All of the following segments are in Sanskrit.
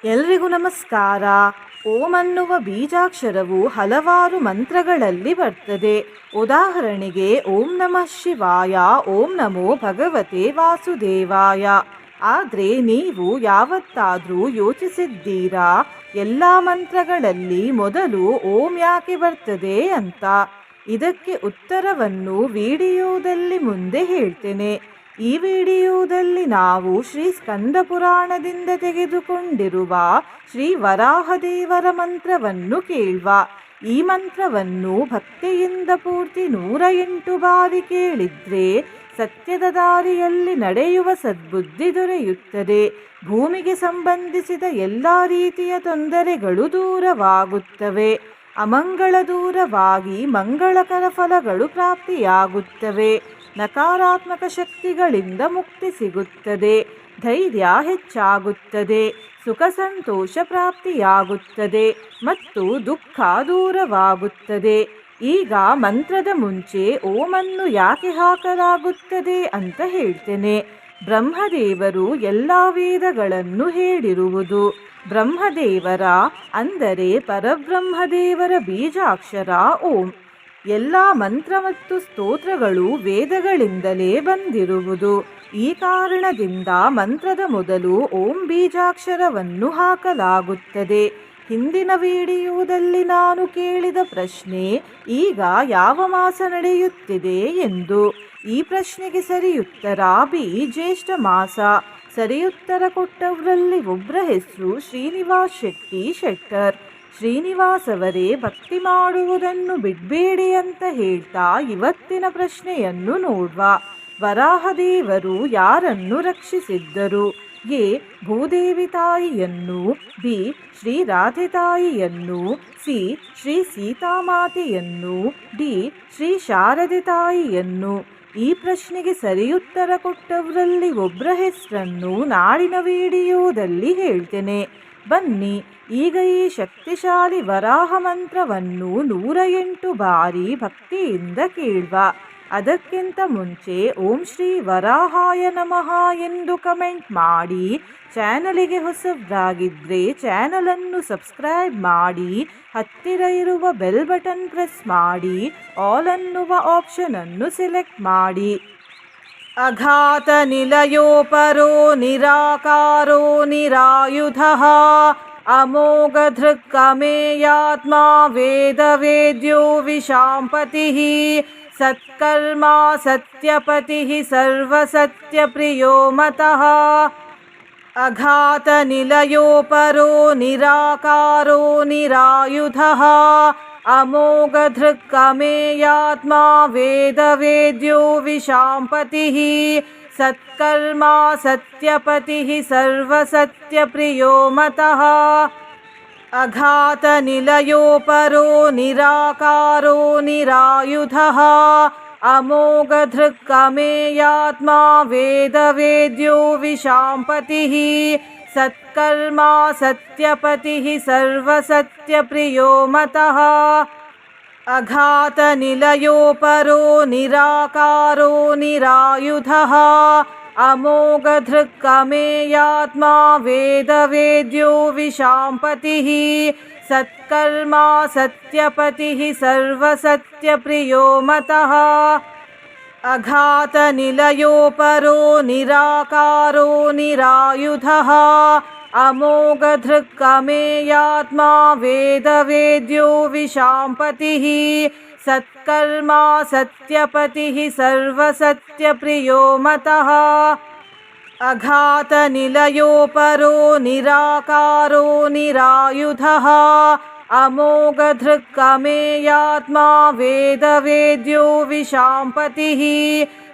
ಎಲ್ರಿಗೂ ನಮಸ್ಕಾರ. ಓಂ ಅನ್ನುವ ಬೀಜಾಕ್ಷರವು ಹಲವಾರು ಮಂತ್ರಗಳಲ್ಲಿ ಬರ್ತದೆ. ಉದಾಹರಣೆಗೆ ಓಂ ನಮಃ ಶಿವಾಯ, ಓಂ ನಮೋ ಭಗವತೆ ವಾಸುದೇವಾಯ. ಆದರೆ ನೀವು ಯಾವತ್ತಾದರೂ ಯೋಚಿಸಿದ್ದೀರಾ ಎಲ್ಲ ಮಂತ್ರಗಳಲ್ಲಿ ಮೊದಲು ಓಂ ಯಾಕೆ ಬರ್ತದೆ ಅಂತ? ಇದಕ್ಕೆ ಉತ್ತರವನ್ನು ವಿಡಿಯೋದಲ್ಲಿ ಮುಂದೆ ಹೇಳ್ತೇನೆ. ಈ ವಿಡಿಯೋದಲ್ಲಿ ನಾವು ಶ್ರೀ ಸ್ಕಂದ ಪುರಾಣದಿಂದ ತೆಗೆದುಕೊಂಡಿರುವ ಶ್ರೀ ವರಾಹದೇವರ ಮಂತ್ರವನ್ನು ಕೇಳುವ. ಈ ಮಂತ್ರವನ್ನು ಭಕ್ತಿಯಿಂದ ಪೂರ್ತಿ 108 ಬಾರಿ ಕೇಳಿದ್ರೆ ಸತ್ಯದ ದಾರಿಯಲ್ಲಿ ನಡೆಯುವ ಸದ್ಬುದ್ಧಿ ದೊರೆಯುತ್ತದೆ. ಭೂಮಿಗೆ ಸಂಬಂಧಿಸಿದ ಎಲ್ಲ ರೀತಿಯ ತೊಂದರೆಗಳು ದೂರವಾಗುತ್ತವೆ. ಅಮಂಗಳ ದೂರವಾಗಿ ಮಂಗಳಕರ ಫಲಗಳು ಪ್ರಾಪ್ತಿಯಾಗುತ್ತವೆ. ನಕಾರಾತ್ಮಕ ಶಕ್ತಿಗಳಿಂದ ಮುಕ್ತಿ ಸಿಗುತ್ತದೆ. ಧೈರ್ಯ ಹೆಚ್ಚಾಗುತ್ತದೆ. ಸುಖ ಸಂತೋಷ ಪ್ರಾಪ್ತಿಯಾಗುತ್ತದೆ ಮತ್ತು ದುಃಖ ದೂರವಾಗುತ್ತದೆ. ಈಗ ಮಂತ್ರದ ಮುಂಚೆ ಓಮನ್ನು ಯಾಕೆ ಹಾಕಲಾಗುತ್ತದೆ ಅಂತ ಹೇಳ್ತೇನೆ. ಬ್ರಹ್ಮದೇವರು ಎಲ್ಲ ವೇದಗಳನ್ನು ಹೇಳಿರುವುದು ಬ್ರಹ್ಮದೇವರ ಅಂದರೆ ಪರಬ್ರಹ್ಮದೇವರ ಬೀಜಾಕ್ಷರ ಓಂ. ಎಲ್ಲ ಮಂತ್ರ ಮತ್ತು ಸ್ತೋತ್ರಗಳು ವೇದಗಳಿಂದಲೇ ಬಂದಿರುವುದು. ಈ ಕಾರಣದಿಂದ ಮಂತ್ರದ ಮೊದಲು ಓಂ ಬೀಜಾಕ್ಷರವನ್ನು ಹಾಕಲಾಗುತ್ತದೆ. ಹಿಂದಿನ ವಿಡಿಯೋದಲ್ಲಿ ನಾನು ಕೇಳಿದ ಪ್ರಶ್ನೆ, ಈಗ ಯಾವ ಮಾಸ ನಡೆಯುತ್ತಿದೆ ಎಂದು. ಈ ಪ್ರಶ್ನೆಗೆ ಸರಿಯುತ್ತರ ಬಿ, ಜ್ಯೇಷ್ಠ ಮಾಸ. ಸರಿಯುತ್ತರ ಕೊಟ್ಟವರಲ್ಲಿ ಒಬ್ಬರ ಹೆಸರು ಶ್ರೀನಿವಾಸ್ ಶೆಟ್ಟರ್. ಶ್ರೀನಿವಾಸ್ ಅವರೇ, ಭಕ್ತಿ ಮಾಡುವುದನ್ನು ಬಿಡಬೇಡಿ ಅಂತ ಹೇಳ್ತಾ ಇವತ್ತಿನ ಪ್ರಶ್ನೆಯನ್ನು ನೋಡುವ. ವರಾಹದೇವರು ಯಾರನ್ನು ರಕ್ಷಿಸಿದ್ದರು? ಎ, ಭೂದೇವಿ ತಾಯಿಯನ್ನು, ಬಿ, ಶ್ರೀ ರಾಧೆ ತಾಯಿಯನ್ನು, ಸಿ, ಶ್ರೀ ಸೀತಾಮಾತೆಯನ್ನು, ಡಿ, ಶ್ರೀ ಶಾರದೆ ತಾಯಿಯನ್ನು. ಈ ಪ್ರಶ್ನೆಗೆ ಸರಿಯುತ್ತರ ಕೊಟ್ಟವರಲ್ಲಿ ಒಬ್ಬರ ಹೆಸರನ್ನು ನಾಳಿನ ವಿಡಿಯೋದಲ್ಲಿ ಹೇಳ್ತೇನೆ. ಬನ್ನಿ ಈಗ ಈ ಶಕ್ತಿಶಾಲಿ ವರಾಹ ಮಂತ್ರವನ್ನು 108 ಬಾರಿ ಭಕ್ತಿಯಿಂದ ಕೇಳುವ. ಅದಕ್ಕಿಂತ ಮುಂಚೆ ಓಂ ಶ್ರೀ ವರಾಹಾಯ ನಮಃ ಎಂದು ಕಮೆಂಟ್ ಮಾಡಿ. ಚಾನಲಿಗೆ ಹೊಸಬರಾಗಿದ್ದರೆ ಚಾನಲನ್ನು ಸಬ್ಸ್ಕ್ರೈಬ್ ಮಾಡಿ. ಹತ್ತಿರ ಇರುವ ಬೆಲ್ ಬಟನ್ ಪ್ರೆಸ್ ಮಾಡಿ. ಆಲ್ ಅನ್ನುವ ಆಪ್ಷನನ್ನು ಸೆಲೆಕ್ಟ್ ಮಾಡಿ. ಅಘಾತ ನಿಲಯೋಪರೋ ನಿರಾಕಾರೋ ನಿರಾಯುಧಃ ಅಮೋಘ ಧೃಕ್ಕಮೇಯಾತ್ಮ ವೇದ ವೇದ್ಯೋ ವಿಶಾಂಪತಿಃ ಸತ್ಕರ್ಮ ಸತ್ಯಪತಿಃ ಸರ್ವಸತ್ಯಪ್ರಿಯೋ ಮತಃ. ಅಘಾತ ನಿಲಯೋಪರೋ ನಿರಾಕಾರೋ ನಿರಾಯುಧಃ ಅಮೋಘ ಧೃಕ್ಕಮೇಯಾತ್ಮ ವೇದ ವೇದ್ಯೋ ವಿಶಾಂಪತಿಃ ಸತ್ಕರ್ಮ ಸತ್ಯಪತಿಃ ಸರ್ವಸತ್ಯಪ್ರಿಯೋ ಮತಃ. ಅಘಾತ ನಿಲಯೋಪರೋ ನಿರಾಕಾರೋ ನಿರಾಯುಧಃ ಅಮೋಘ ಧೃಕ್ಕಮೇಯಾತ್ಮ ವೇದ ವೇದ್ಯೋ ವಿಶಾಂಪತಿಃ ಸತ್ಕರ್ಮ ಸತ್ಯಪತಿಃ ಸರ್ವಸತ್ಯಪ್ರಿಯೋ ಮತಃ. ಅಘಾತ ನಿಲಯೋಪರೋ ನಿರಾಕಾರೋ ನಿರಾಯುಧಃ ಅಮೋಘ ಧೃಕ್ಕಮೇಯಾತ್ಮ ವೇದ ವೇದ್ಯೋ ವಿಶಾಂಪತಿಃ ಸತ್ಕರ್ಮ ಸತ್ಯಪತಿಃ ಸರ್ವಸತ್ಯಪ್ರಿಯೋ ಮತಃ. ಅಘಾತ ನಿಲಯೋಪರೋ ನಿರಾಕಾರೋ ನಿರಾಯುಧಃ ಅಮೋಘ ಧೃಕ್ಕಮೇಯಾತ್ಮ ವೇದ ವೇದ್ಯೋ ವಿಶಾಂಪತಿಃ ಸತ್ಕರ್ಮ ಸತ್ಯಪತಿಃ ಸರ್ವಸತ್ಯಪ್ರಿಯೋ ಮತಃ. ಅಘಾತ ನಿಲಯೋಪರೋ ನಿರಾಕಾರೋ ನಿರಾಯುಧಃ ಅಮೋಘ ಧೃಕ್ಕಮೇಯಾತ್ಮ ವೇದ ವೇದ್ಯೋ ವಿಶಾಂಪತಿಃ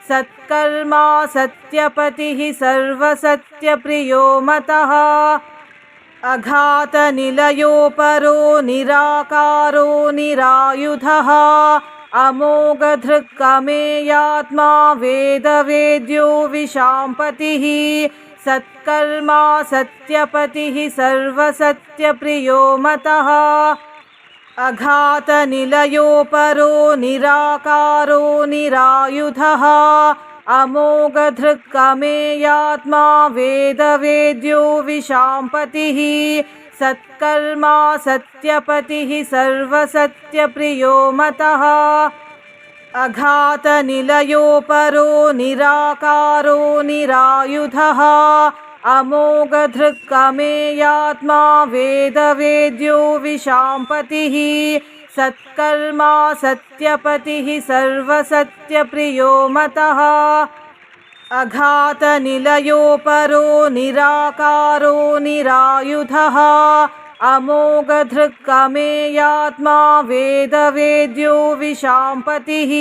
ಸತ್ಕರ್ಮ ಸತ್ಯಪತಿಃ ಸರ್ವಸತ್ಯಪ್ರಿಯೋ ಮತಃ. ಅಘಾತ ನಿಲಯೋಪರೋ ನಿರಾಕಾರೋ ನಿರಾಯುಧಃ ಅಮೋಘ ಧೃಕ್ಕಮೇಯಾತ್ಮ ವೇದ ವೇದ್ಯೋ ವಿಶಾಂಪತಿಃ ಸತ್ಕರ್ಮ ಸತ್ಯಪತಿಃ ಸರ್ವಸತ್ಯಪ್ರಿಯೋ ಮತಃ. ಅಘಾತ ನಿಲಯೋಪರೋ ನಿರಾಕಾರೋ ನಿರಾಯುಧಃ अमोघधृक्कमेयात्मा वेदवेद्यो विशाम्पतिः सत्कर्मा सत्यपतिः सर्वसत्यप्रियो मतः अघातनिलयो परो निराकारो निरायुधः अमोघधृक्कमेयात्मा वेदवेद्यो विशाम्पतिः सत्कर्मा सत्यपतिः सर्वसत्यप्रियो मतः अघातनिलयो परो निराकारो निरायुधः अमोघधृक्कमेयात्मा वेदवेद्यो विशाम्पतिः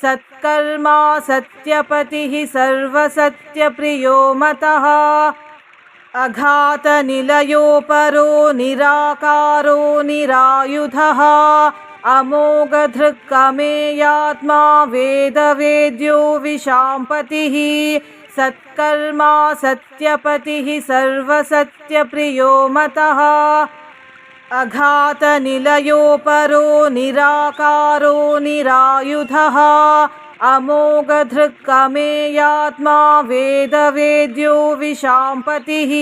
सत्कर्मा सत्यपतिः सर्वसत्यप्रियो मतः अघातनिलयो परो निराकारो निरायुधः अमोघधृक्कमेयात्मा वेदवेद्यो विशाम्पतिः सत्कर्मा सत्यपतिः सर्वसत्यप्रियो मतः अघातनिलयो परो निराकारो निरायुधः अमोघधृक्कमेयात्मा वेदवेद्यो विशाम्पतिः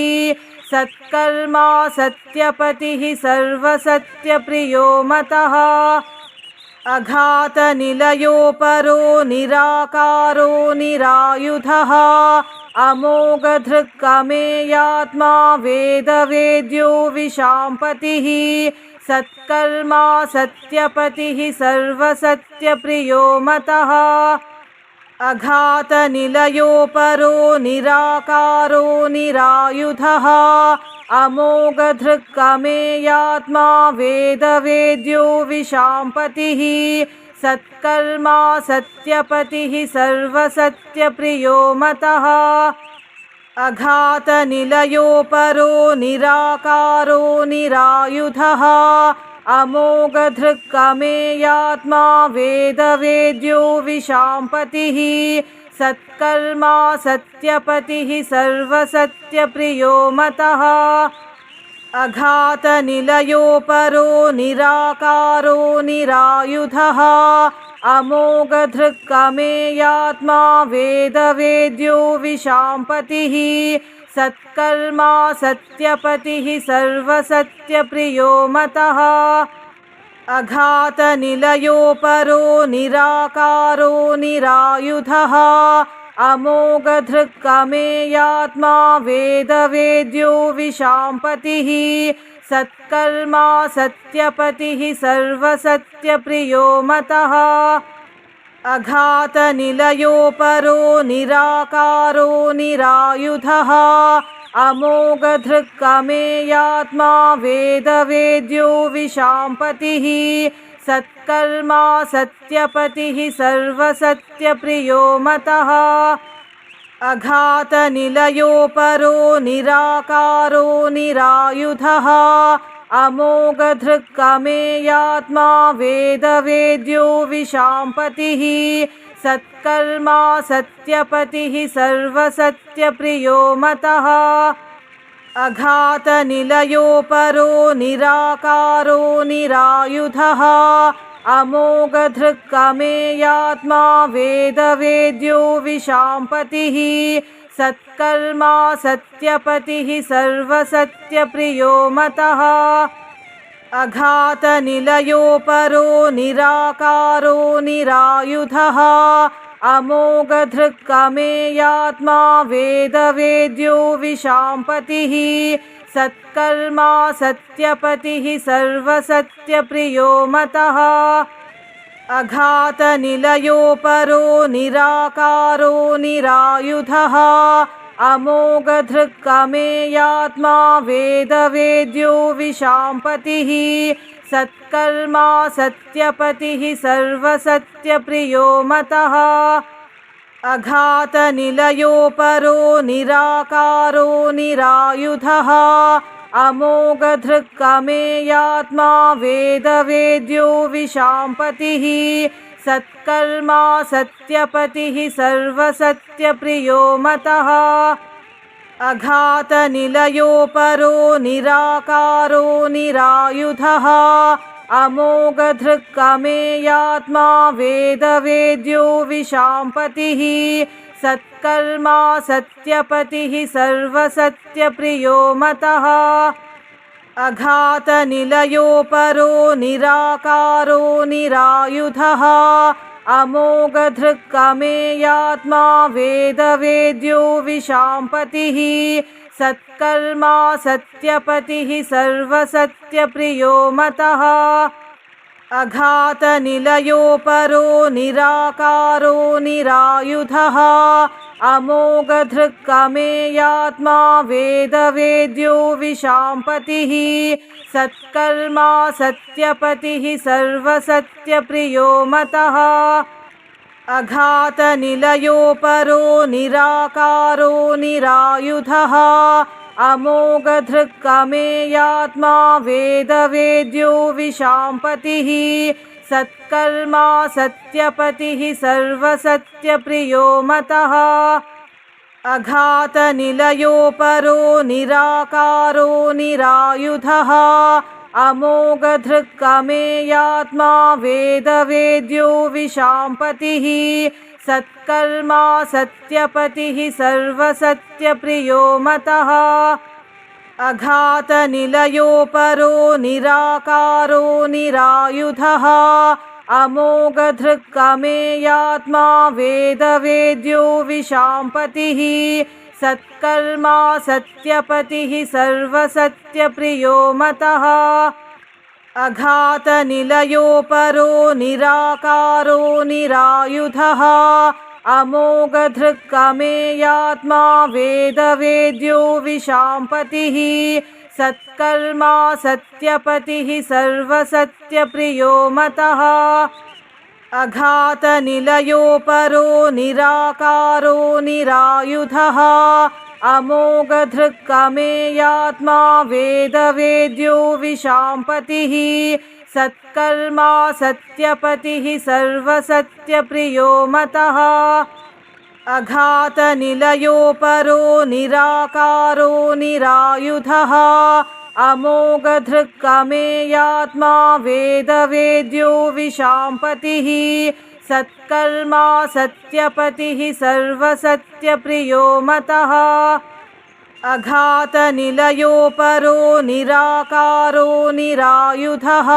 सत्कर्मा सत्यपतिः सर्वसत्यप्रियो मतः अघातनिलयो परो निराकारो निरायुधः अमोघधृक्कमेयात्मा वेदवेद्यो विशाम्पतिः सत्कर्मा सत्यपतिः सर्वसत्यप्रियो मतः अघातनिलयो परो निराकारो निरायुधः अमोघधृक्कमेयात्मा वेदवेद्यो विशाम्पतिः सत्कर्मा सत्यपतिः सर्वसत्यप्रियो मतः अघातनिलयो परो निराकारो निरायुधः अमोघधृक्कमेयात्मा वेदवेद्यो विशाम्पतिः सत्कर्मा सत्यपतिः सर्वसत्यप्रियो मतः अघातनिलयो परो निराकारो निरायुधः अमोघधृक्कमेयात्मा वेदवेद्यो विशाम्पतिः सत्कर्मा सत्यपतिः सर्वसत्यप्रियो मतः अघातनिलयो परो निराकारो निरायुधः अमोघधृक्कमेयात्मा वेदवेद्यो विशाम्पतिः सत्कर्मा सत्यपतिः सर्वसत्यप्रियो मतः अघातनिलयो परो निराकारो निरायुधः अमोघधृक्कमेयात्मा वेदवेद्यो विशाम्पतिः सत्कर्मा सत्यपतिः सर्वसत्यप्रियो मतः अघातनिलयो परो निराकारो निरायुधः अमोघधृक्कमेयात्मा वेदवेद्यो विशाम्पतिः सत्कर्मा सत्यपतिः सर्वसत्यप्रियो मतः अघातनिलयो परो निराकारो निरायुधः अमोघधृक्कमेयात्मा वेदवेद्यो विशाम्पतिः सत्कर्मा सत्यपतिः सर्वसत्यप्रियो मतः अघातनिलयो परो निराकारो निरायुधः अमोघधृक्कमेयात्मा वेदवेद्यो विशाम्पतिः सत्कर्मा सत्यपतिः सर्वसत्यप्रियो मतः अघातनिलयो परो निराकारो निरायुधः अमोघधृक्कमेयात्मा वेदवेद्यो विशाम्पतिः सत्कर्मा सत्यपतिः सर्वसत्यप्रियो मतः अघातनिलयो परो निराकारो निरायुधः अमोघधृक्कमेयात्मा वेदवेद्यो विशाम्पतिः सत्कर्मा सत्यपतिः सर्वसत्यप्रियो मतः अघातनिलयो परो निराकारो निरायुधः अमोघधृक्कमेयात्मा वेदवेद्यो विशाम्पतिः सत्कर्मा सत्यपतिः सर्वसत्यप्रियो मतः अघातनिलयो परो निराकारो निरायुधः अमोघधृक्कमेयात्मा वेदवेद्यो विशाम्पतिः सत्कर्मा सत्यपतिः सर्वसत्यप्रियो मतः अघातनिलयो परो निराकारो निरायुधः अमोघधृक्कमेयात्मा वेदवेद्यो विशाम्पतिः सत्कर्मा सत्यपतिः सर्वसत्यप्रियो मतः अघातनिलयो परो निराकारो निरायुधः अमोघधृक्कमेयात्मा वेदवेद्यो विशाम्पतिः सत्कर्मा सत्यपतिः सर्वसत्यप्रियो मतः अघातनिलयो परो निराकारो निरायुधः अमोघधृक्कमेयात्मा वेदवेद्यो विशाम्पतिः सत्कर्मा सत्यपतिः सर्वसत्यप्रियो मतः अघातनिलयो परो निराकारो निरायुधः अमोघधृक्कमेयात्मा वेदवेद्यो विशाम्पतिः सत्कर्मा सत्यपतिः सर्वसत्यप्रियो मतः अघातनिलयो परो निराकारो निरायुधः अमोघधृक्कमेयात्मा वेदवेद्यो विशाम्पतिः सत्कर्मा सत्यपतिः सर्वसत्यप्रियो मतः अघातनिलयो परो निराकारो निरायुधः अमोघधृक्कमेयात्मा वेदवेद्यो विशाम्पतिः सत्कर्मा सत्यपतिः सर्वसत्यप्रियो मतः अघातनिलयो परो निराकारो निरायुधः अमोघधृक्कमेयात्मा वेदवेद्यो विशाम्पतिः सत्कर्मा सत्यपतिः सर्वसत्यप्रियो मतः अघातनिलयो परो निराकारो निरायुधः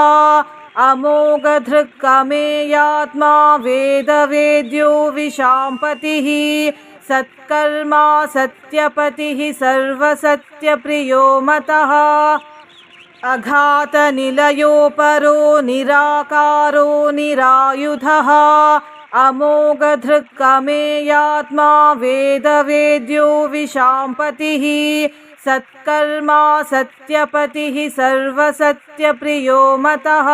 अमोघधृक्कमेयात्मा वेदवेद्यो विशाम्पतिः सत्कर्मा सत्यपतिः सर्वसत्यप्रियो मतः अघातनिलयो परो निराकारो निरायुधः अमोघधृक्कमेयात्मा वेदवेद्यो विशाम्पतिः सत्कर्मा सत्यपतिः सर्वसत्यप्रियो मतः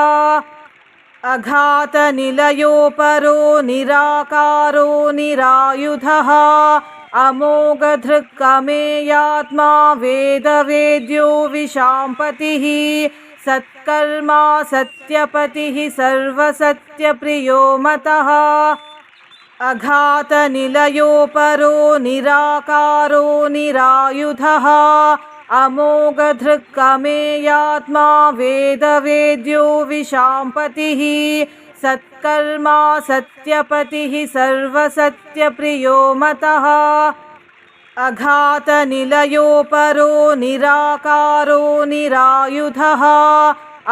अघातनिलयो परो निराकारो निरायुधः अमोघधृक्कमेयात्मा वेदवेद्यो विशाम्पतिः सत्कर्मा सत्यपतिः सर्वसत्यप्रियो मतः अघातनिलयो परो निराकारो निरायुधः अमोघधृक्कमेयात्मा वेदवेद्यो विशाम्पतिः सत्कर्मा सत्यपतिः सर्वसत्यप्रियो मतः अघातनिलयो परो निराकारो निरायुधः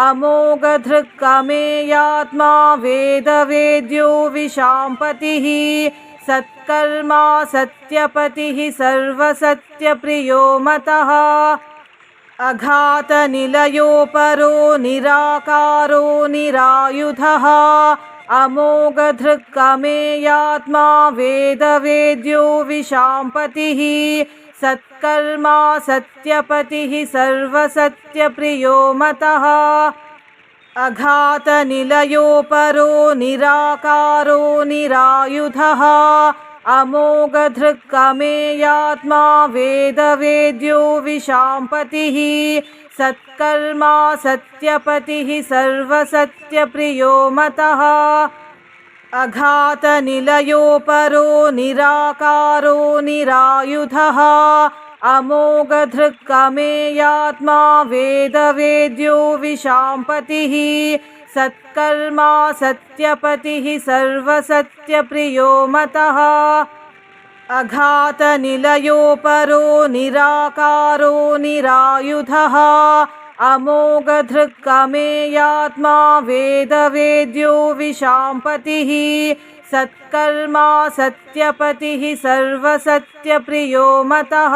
अमोघधृक्कमेयात्मा वेदवेद्यो विशाम्पतिः सत्कर्मा सत्यपतिः सर्वसत्यप्रियो मतः अघातनिलयो परो निराकारो निरायुधः अमोघधृक्कमेयात्मा वेदवेद्यो विशाम्पतिः सत्कर्मा सत्यपतिः सर्वसत्यप्रियो मतः अघातनिलयो परो निराकारो निरायुधः अमोघधृक्कमेयात्मा वेदवेद्यो विशाम्पतिः सत्कर्मा सत्यपतिः सर्वसत्यप्रियो मतः अघातनिलयो परो निराकारो निरायुधः अमोघधृक्कमेयात्मा वेदवेद्यो विशाम्पतिः सत्कर्मा सत्यपतिः सर्वसत्यप्रियो मतः अघातनिलयोपरो निराकारो निरायुधः अमोघधृक्कमेयात्मा वेदवेद्यो विशाम्पतिः सत्कर्मा सत्यपतिः सर्वसत्यप्रियो मतः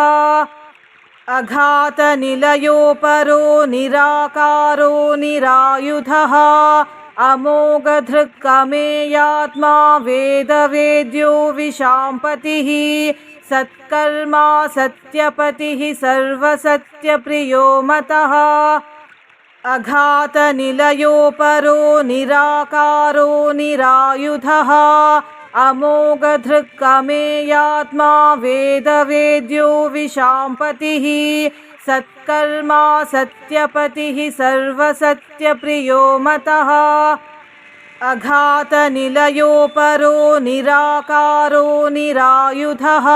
अघातनिलयोपरो निराकारो निरायुधः अमोघधृक्कमेयात्मा वेदवेद्यो विशाम्पतिः सत्कर्मा सत्यपतिः सर्वसत्यप्रियो मतः अघातनिलयोपरो निराकारो निरायुधः अमोघधृक्कमेयात्मा वेदवेद्यो विशाम्पतिः सत्कर्मा सत्यपतिः सर्वसत्यप्रियो मतः अघातनिलयोपरो निराकारो निरायुधः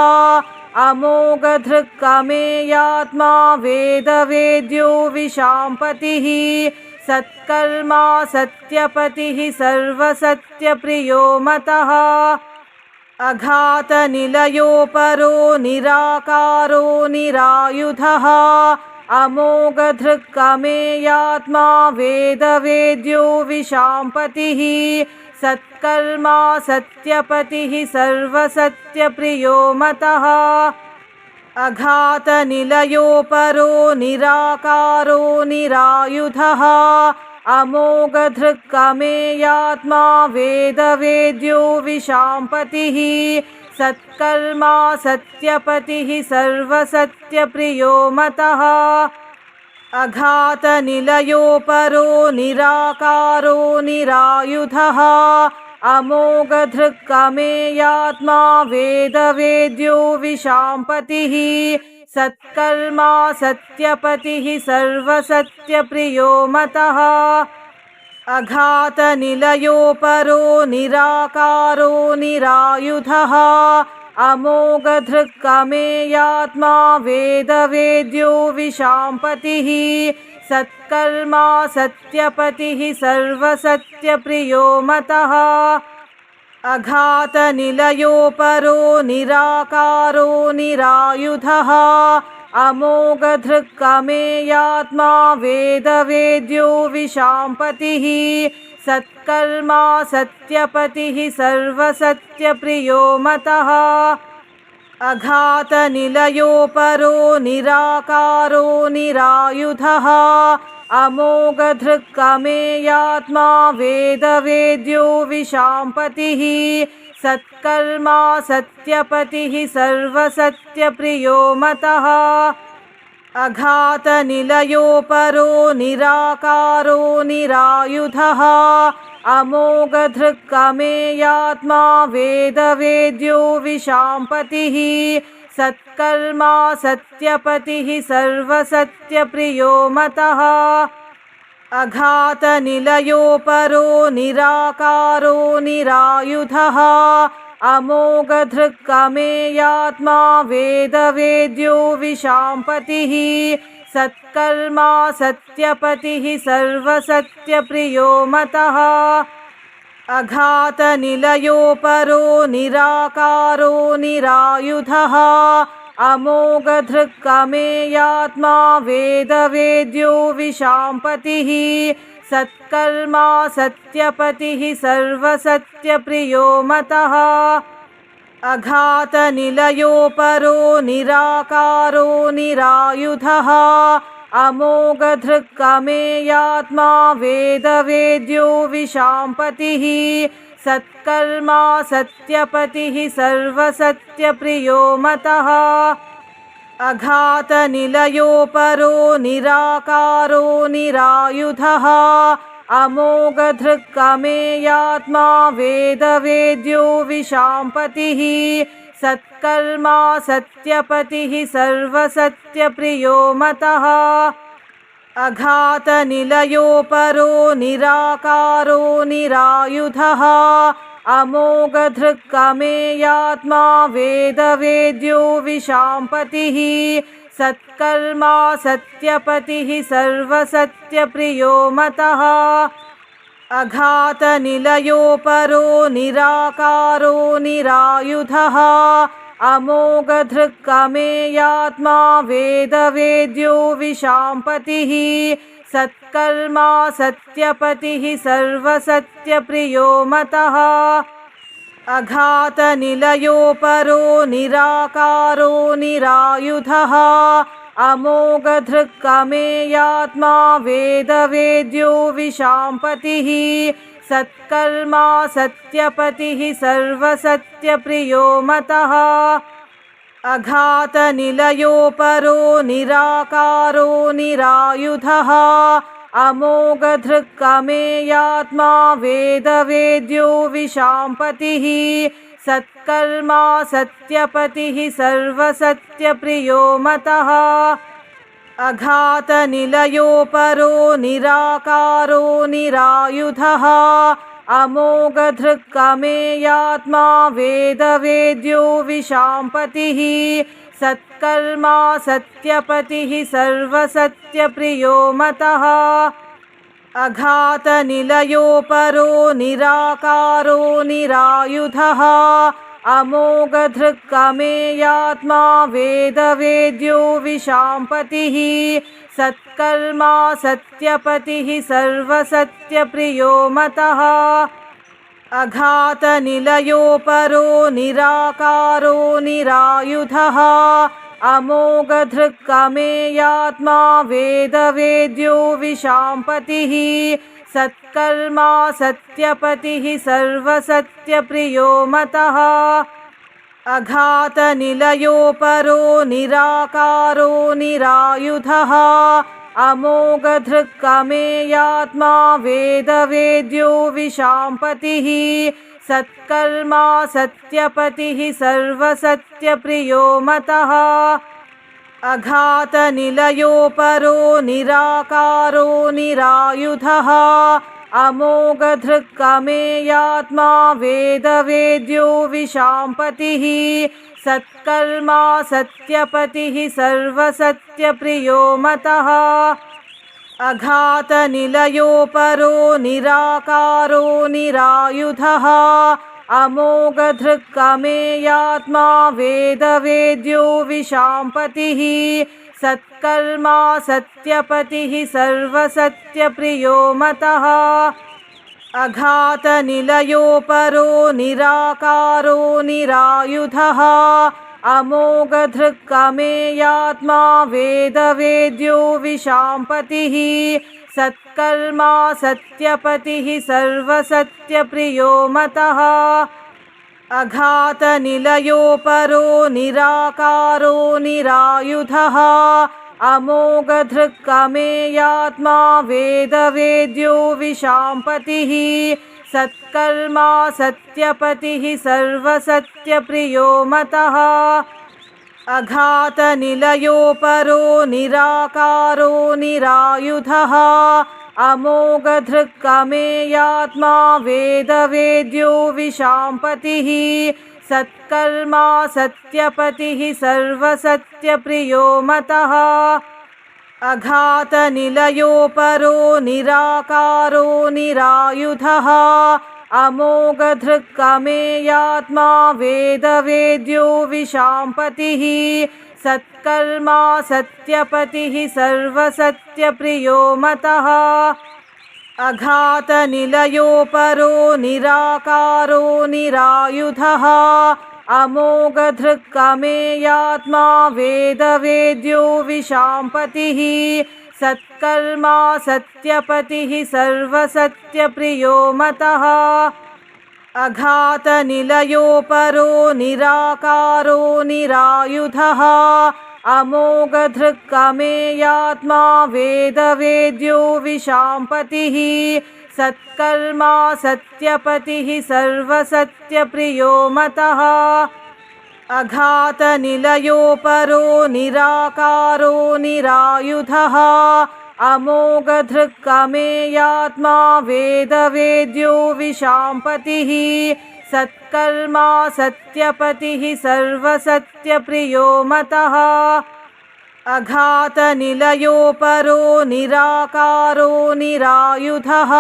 अमोघधृक्कमेयात्मा वेदवेद्यो विशाम्पतिः सत्कर्मा सत्यपतिः सर्वसत्यप्रियो मतः अघातनिलयोपरो निराकारो निरायुधः अमोघधृक्कमेयात्मा वेदवेद्यो विशाम्पतिः सत्कर्मा सत्यपतिः सर्वसत्यप्रियो मतः अघातनिलयोपरो निराकारो निरायुधः अमोघधृक्कमेयात्मा वेदवेद्यो विशाम्पतिः सत्कर्मा सत्यपतिः सर्वसत्यप्रियो मतः अघातनिलयोपरो निराकारो निरायुधः अमोघधृक्कमेयात्मा वेदवेद्यो विशाम्पतिः सत्कर्मा सत्यपतिः सर्वसत्यप्रियो मतः अघातनिलयोपरो निराकारो निरायुधः अमोघधृक्कमेयात्मा वेदवेद्यो विशाम्पतिः सत्कर्मा सत्यपतिः सर्वसत्यप्रियो मतः अघातनिलयोपरो निराकारो निरायुधः अमोघधृक्कमेयात्मा वेदवेद्यो विशाम्पतिः सत्कर्मा सत्यपतिः सर्वसत्यप्रियो मतः अघातनिलयोपरो निराकारो निरायुधः अमोघधृक्कमेयात्मा वेदवेद्यो विशाम्पतिः सत्कर्मा सत्यपतिः सर्वसत्यप्रियो मतः अघातनिलयोपरो निराकारो निरायुधः अमोघधृक्कमेयात्मा वेदवेद्यो विशाम्पतिः सत्कर्मा सत्यपतिः सर्वसत्यप्रियो मतः अघातनिलयोपरो निराकारो निरायुधः अमोघधृक्कमेयात्मा वेदवेद्यो विशाम्पतिः सत्कर्मा सत्यपतिः सर्वसत्यप्रियो मतः अघातनिलयोपरो निराकारो निरायुधः अमोघधृक्कमेयात्मा वेदवेद्यो विशाम्पतिः सत्कर्मा सत्यपतिः सर्वसत्यप्रियो मतः अघातनिलयोपरो निराकारो निरायुधः अमोघधृक्कमेयात्मा वेदवेद्यो विशाम्पतिः सत्कर्मा सत्यपतिः सर्वसत्यप्रियो मतः अघातनिलयोपरो निराकारो निरायुधः अमोघधृक्कमेयात्मा वेदवेद्यो विशाम्पतिः सत्कर्मा सत्यपतिः सर्वसत्यप्रियो मतः अघातनिलयोपरो निराकारो निरायुधः अमोघधृक्कमेयात्मा वेदवेद्यो विशाम्पतिः सत्कर्मा सत्यपतिः सर्वसत्यप्रियो मतः अघातनिलयोपरो निराकारो निरायुधः अमोघधृक्कमेयात्मा वेदवेद्यो विशाम्पतिः सत्कर्मा सत्यपतिः सर्वसत्यप्रियो मतः अघातनिलयो परो निराकारो निरायुधः अमोघधृक्कमेयात्मा वेदवेद्यो विशाम्पतिः सत्कर्मा सत्यपतिः सर्वसत्यप्रियो मतः अघातनिलयो परो निराकारो निरायुधः अमोघधृक्कमेयात्मा वेदवेद्यो विशाम्पतिः सत्कर्मा सत्यपतिः सर्वसत्यप्रियो मतः अघातनिलयो परो निराकारो निरायुधः अमोघधृक्कमेयात्मा वेदवेद्यो विशाम्पतिः सत्कर्मा सत्यपतिः सर्वसत्यप्रियो मतः अघातनिलयो परो निराकारो निरायुधः अमोघधृक्कमेयात्मा वेदवेद्यो विशाम्पतिः सत्कर्मा सत्यपतिः सर्वसत्यप्रियो मतः अघातनिलयो परो निराकारो निरायुधः अमोघधृक्कमेयात्मा वेदवेद्यो विशाम्पतिः सत्कर्मा सत्यपतिः सर्वसत्यप्रियो मतः अघातनिलयो परो निराकारो निरायुधः अमोघधृक्कमेयात्मा वेदवेद्यो विशाम्पतिः सत्कर्मा सत्यपतिः सर्वसत्यप्रियो मतः अघातनिलयो परो निराकारो निरायुधः अमोघधृक्कमेयात्मा वेदवेद्यो विशाम्पतिः सत्कर्मा सत्यपतिः सर्वसत्यप्रियो मतः अघातनिलयो परो निराकारो निरायुधः अमोघधृक्कमेयात्मा वेदवेद्यो विशाम्पतिः सत्कर्मा सत्यपतिः सर्वसत्यप्रियो मतः अघातनिलयो परो निराकारो निरायुधः अमोघधृक्कमेयात्मा वेदवेद्यो विशाम्पतिः सत्कर्मा सत्यपतिः सर्वसत्यप्रियो मतः अघातनिलयो परो निराकारो निरायुधः अमोघधृक्कमेयात्मा वेदवेद्यो विशाम्पतिः सत्कर्मा सत्यपतिः सर्वसत्यप्रियो मतः अघातनिलयो परो निराकारो निरायुधः अमोघधृक्कमेयात्मा वेदवेद्यो विशाम्पतिः सत्कर्मा सत्यपतिः सर्वसत्यप्रियो मतः अघातनिलयो परो निराकारो निरायुधः अमोघधृक्कमेयात्मा वेदवेद्यो विशाम्पतिः सत्कर्मा सत्यपतिः सर्वसत्यप्रियो मतः अघातनिलयो परो निराकारो निरायुधः अमोघधृक्कमेयात्मा वेदवेद्यो विशाम्पतिः सत्कर्मा सत्यपतिः सर्वसत्यप्रियो मतः अघातनिलयो परो निराकारो निरायुधः अमोघधृक्कमेयात्मा वेदवेद्यो विशाम्पतिः सत्कर्मा सत्यपतिः सर्वसत्यप्रियो मतः अघातनिलयो परो निराकारो निरायुधः अमोघधृक्कमेयात्मा वेदवेद्यो विशाम्पतिः सत्कर्मा सत्यपतिः सर्वसत्यप्रियो मतः अघातनिलयोपरो निराकारो निरायुधः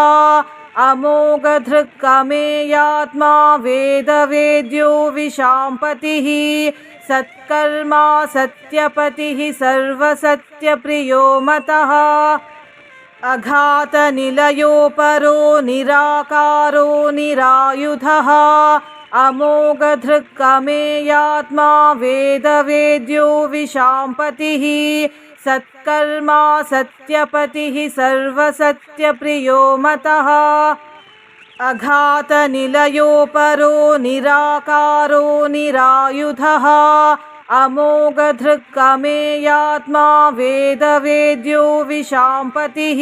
अमोघधृक्कमेयात्मा वेदवेद्यो विशाम्पतिः सत्कर्मा सत्यपतिः सर्वसत्यप्रियो मतः अघातनिलयोपरो निराकारो निरायुधः अमोघधृक्कमेयात्मा वेदवेद्यो विशाम्पतिः सत्कर्मा सत्यपतिः सर्वसत्यप्रियो मतः अघातनिलयोपरो निराकारो निरायुधः अमोघधृक्कमेयात्मा वेदवेद्यो विशाम्पतिः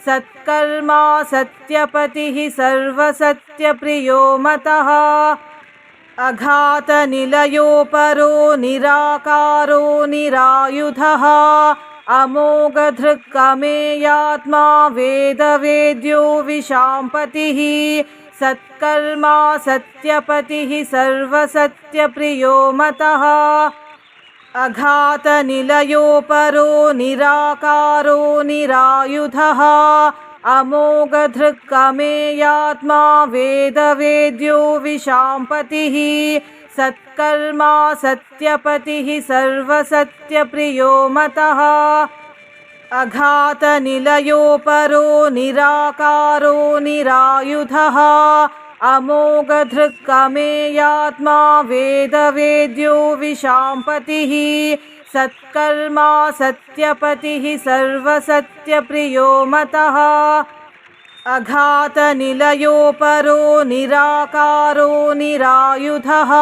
सत्कर्मा सत्यपतिः सर्वसत्यप्रियो मतः अघातनिलयोपरो निराकारो निरायुधः अमोघधृक्कमेयात्मा वेदवेद्यो विशाम्पतिः सत्कर्मा सत्यपतिः सर्वसत्यप्रियो मतः अघातनिलयोपरो निराकारो निरायुधः अमोघधृक्कमेयात्मा वेदवेद्यो विशाम्पतिः सत्कर्मा सत्यपतिः सर्वसत्यप्रियो मतः अघातनिलयोपरो निराकारो निरायुधः अमोघधृक्कमेयात्मा वेदवेद्यो विशाम्पतिः सत्कर्मा सत्यपतिः सर्वसत्यप्रियो मतः अघातनिलयोपरो निराकारो निरायुधः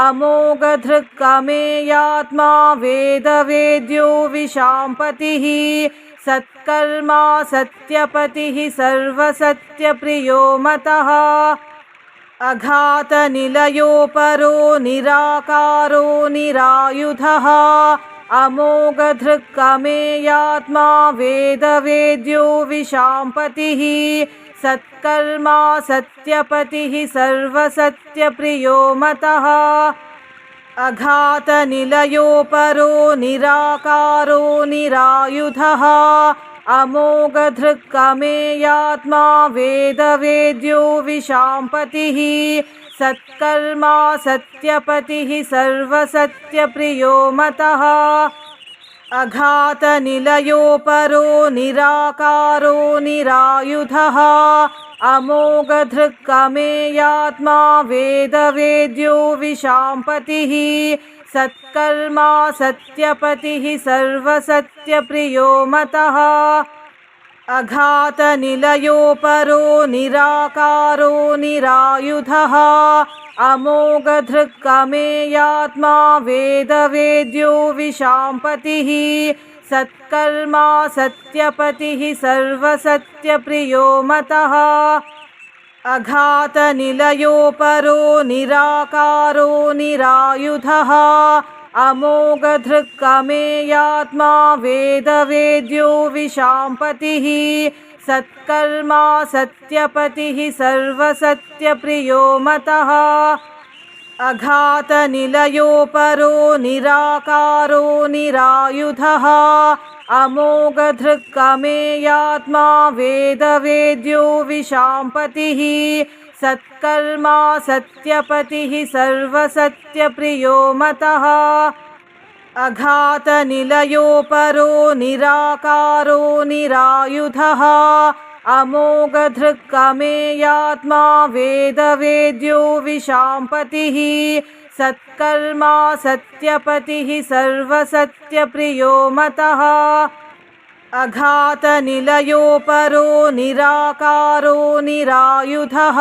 अमोघधृक्कमेयात्मा वेदवेद्यो विशाम्पतिः सत्कर्मा सत्यपतिः सर्वसत्यप्रियो मतः अघातनिलयोपरो निराकारो निरायुधः अमोघधृक्कमेयात्मा वेदवेद्यो विशाम्पतिः सत्कर्मा सत्यपतिः सर्वसत्यप्रियो मतः अघातनिलयोपरो निराकारो निरायुधः अमोघधृक्कमेयात्मा वेदवेद्यो विशाम्पतिः सत्कर्मा सत्यपतिः सर्वसत्यप्रियो मतः अघातनिलयोपरो निराकारो निरायुधः अमोघधृक्कमेयात्मा वेदवेद्यो विशाम्पतिः सत्कर्मा सत्यपतिः सर्वसत्यप्रियो मतः अघातनिलयोपरो निराकारो निरायुधः अमोघधृक्कमेयात्मा वेदवेद्यो विशाम्पतिः सत्कर्मा सत्यपतिः सर्वसत्यप्रियो मतः अघातनिलयोपरो निराकारो निरायुधः अमोघधृक्कमेयात्मा वेदवेद्यो विशाम्पतिः सत्कर्मा सत्यपतिः सर्वसत्यप्रियो मतः अघातनिलयोपरो निराकारो निरायुधः अमोघधृक्कमेयात्मा वेदवेद्यो विशाम्पतिः सत्कर्मा सत्यपतिः सर्वसत्यप्रियो मतः अघातनिलयोपरो निराकारो निरायुधः अमोघधृक्कमेयात्मा वेदवेद्यो विशाम्पतिः सत्कर्मा सत्यपतिः सर्वसत्यप्रियो मतः अघातनिलयोपरो निराकारो निरायुधः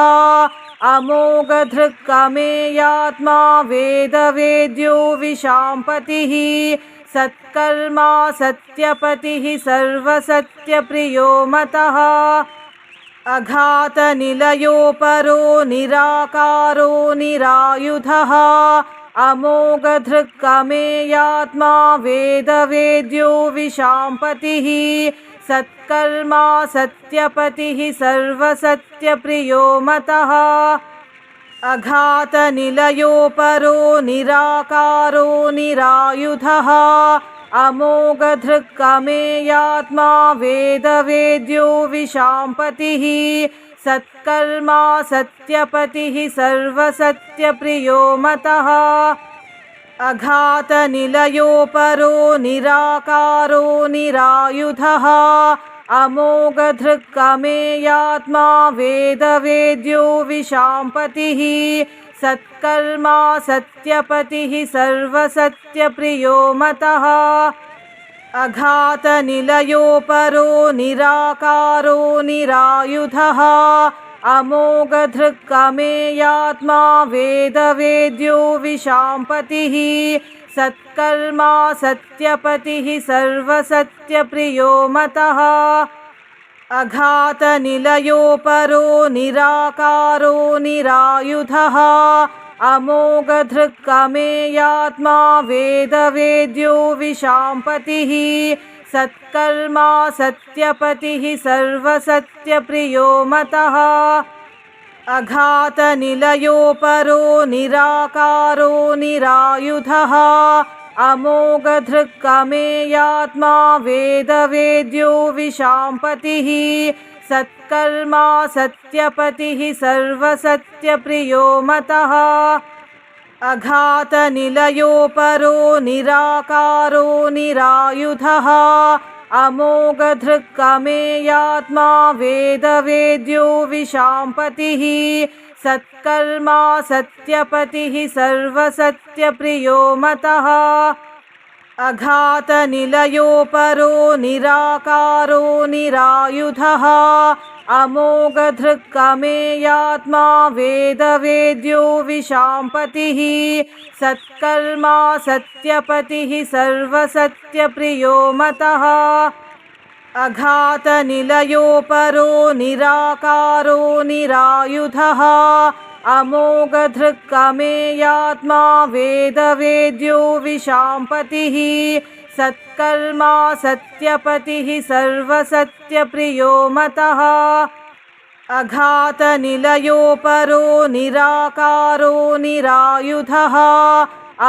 अमोघधृक्कमेयात्मा वेदवेद्यो विशाम्पतिः सत्कर्मा सत्यपतिः सर्वसत्यप्रियो मतः अघातनिलयोपरो निराकारो निरायुधः अमोघधृक्कमेयात्मा वेदवेद्यो विशाम्पतिः सत्कर्मा सत्यपतिः सर्वसत्यप्रियो मतः अघातनिलयोपरो निराकारो निरायुधः अमोघधृक्कमेयात्मा वेदवेद्यो विशाम्पतिः सत्कर्मा सत्यपतिः सर्वसत्यप्रियो मतः अघातनिलयोपरो निराकारो निरायुधः अमोघधृक्कमेयात्मा वेदवेद्यो विशाम्पतिः सत्कर्मा सत्यपतिः सर्वसत्यप्रियो मतः अघातनिलयोपरो निराकारो निरायुधः अमोघधृक्कमेयात्मा वेदवेद्यो विशाम्पतिः सत्कर्मा सत्यपतिः सर्वसत्यप्रियो मतः अघातनिलयोपरो निराकारो निरायुधः अमोघधृक्कमेयात्मा वेदवेद्यो विशाम्पतिः सत्कर्मा सत्यपतिः सर्वसत्यप्रियो मतः अघातनिलयोपरो निराकारो निरायुधः अमोघधृक्कमेयात्मा वेदवेद्यो विशाम्पतिः सत्कर्मा सत्यपतिः सर्वसत्यप्रियो मतः अघातनिलयोपरो निराकारो निरायुधः अमोघधृक्कमेयात्मा वेदवेद्यो विशाम्पतिः सत्कर्मा सत्यपतिः सर्वसत्यप्रियो मतः अघातनिलयोपरो निराकारो निरायुधः अमोघधृक्कमेयात्मा वेदवेद्यो विशाम्पतिः सत्कर्मा सत्यपतिः सर्वसत्यप्रियो मतः अघातनिलयोपरो निराकारो निरायुधः अमोघधृक्कमेयात्मा वेदवेद्यो विशाम्पतिः सत्कर्मा सत्यपतिः सर्वसत्यप्रियो मतः अघातनिलयोपरो निराकारो निरायुधः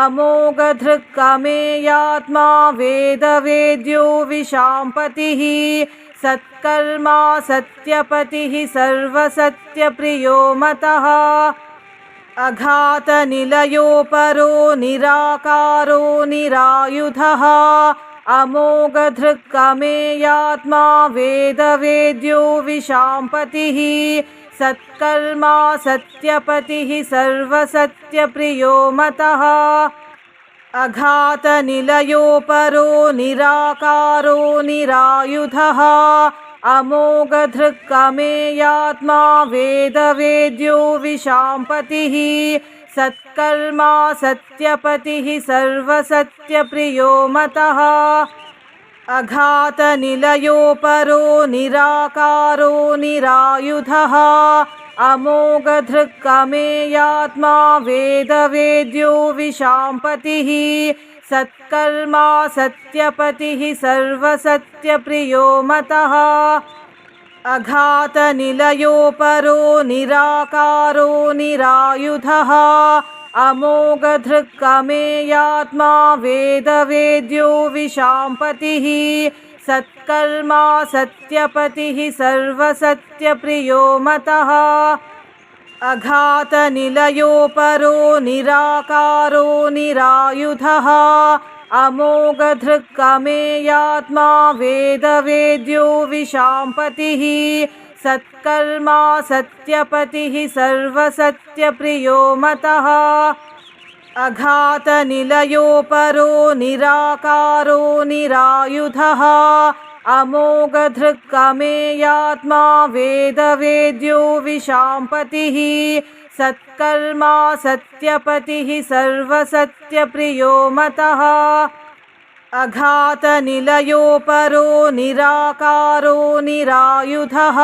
अमोघधृक्कमेयात्मा वेदवेद्यो विशाम्पतिः सत्कर्मा सत्यपतिः सर्वसत्यप्रियो मतः अघातनिलयोपरो निराकारो निरायुधः अमोघधृक्कमेयात्मा वेदवेद्यो विशाम्पतिः सत्कर्मा सत्यपतिः सर्वसत्यप्रियो मतः अघातनिलयोपरो निराकारो निरायुधः अमोघधृक्कमेयात्मा वेदवेद्यो विशाम्पतिः सत्कर्मा सत्यपतिः सर्वसत्यप्रियो मतः अघातनिलयोपरो निराकारो निरायुधः अमोघधृक्कमेयात्मा वेदवेद्यो विशाम्पतिः सत्कर्मा सत्यपतिः सर्वसत्यप्रियो मतः अघातनिलयोपरो निराकारो निरायुधः अमोघधृक्कमेयात्मा वेदवेद्यो विशाम्पतिः सत्कर्मा सत्यपतिः सर्वसत्यप्रियो मतः अघातनिलयोपरो निराकारो निरायुधः अमोघधृक्कमेयात्मा वेदवेद्यो विशाम्पतिः सत्कर्मा सत्यपतिः सर्वसत्यप्रियो मतः अघातनिलयोपरो निराकारो निरायुधः अमोघधृक्कमेयात्मा वेदवेद्यो विशाम्पतिः सत्कर्मा सत्यपतिः सर्वसत्यप्रियो मतः अघातनिलयोपरो निराकारो निरायुधः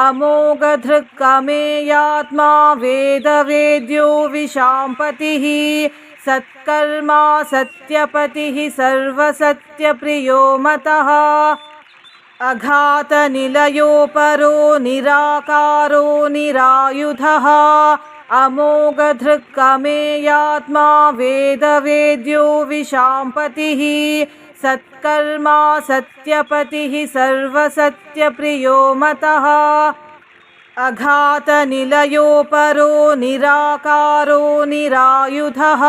अमोघधृक्कमेयात्मा वेदवेद्यो विशाम्पतिः सत्कर्मा सत्यपतिः सर्वसत्यप्रियो मतः अघातनिलयोपरो निराकारो निरायुधः अमोघधृक्कमेयात्मा वेदवेद्यो विशाम्पतिः सत्कर्मा सत्यपतिः सर्वसत्यप्रियो मतः अघातनिलयो परो निराकारो निरायुधः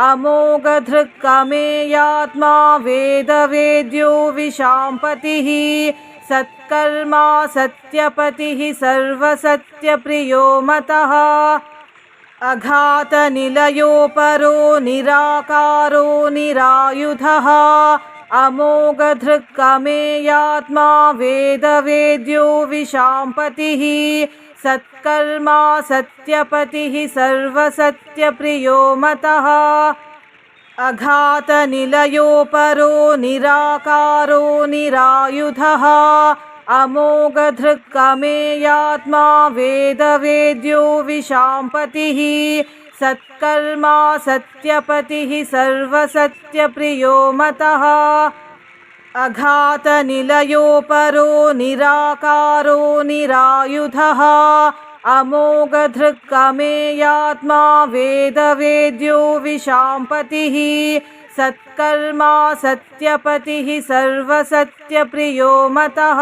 अमोघधृक्कमेयात्मा वेदवेद्यो विशाम्पतिः सत्कर्मा सत्यपतिः सर्वसत्यप्रियो मतः अघातनिलयो परो निराकारो निरायुधः अमोघधृक्कमेयात्मा वेदवेद्यो विशाम्पतिः सत्कर्मा सत्यपतिः सर्वसत्यप्रियो मतः अघातनिलयो परो निराकारो निरायुधः अमोघधृक्कमेयात्मा वेदवेद्यो विशाम्पतिः सत्कर्मा सत्यपतिः सर्वसत्यप्रियो मतः अघातनिलयो परो निराकारो निरायुधः अमोघधृक्कमेयात्मा वेदवेद्यो विशाम्पतिः सत्कर्मा सत्यपतिः सर्वसत्यप्रियो मतः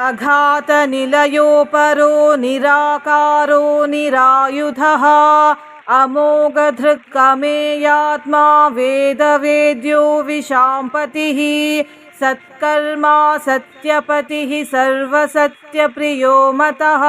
अघातनिलयो परो निराकारो निरायुधः अमोघधृक्कमेयात्मा वेदवेद्यो विशाम्पतिः सत्कर्मा सत्यपतिः सर्वसत्यप्रियो मतः।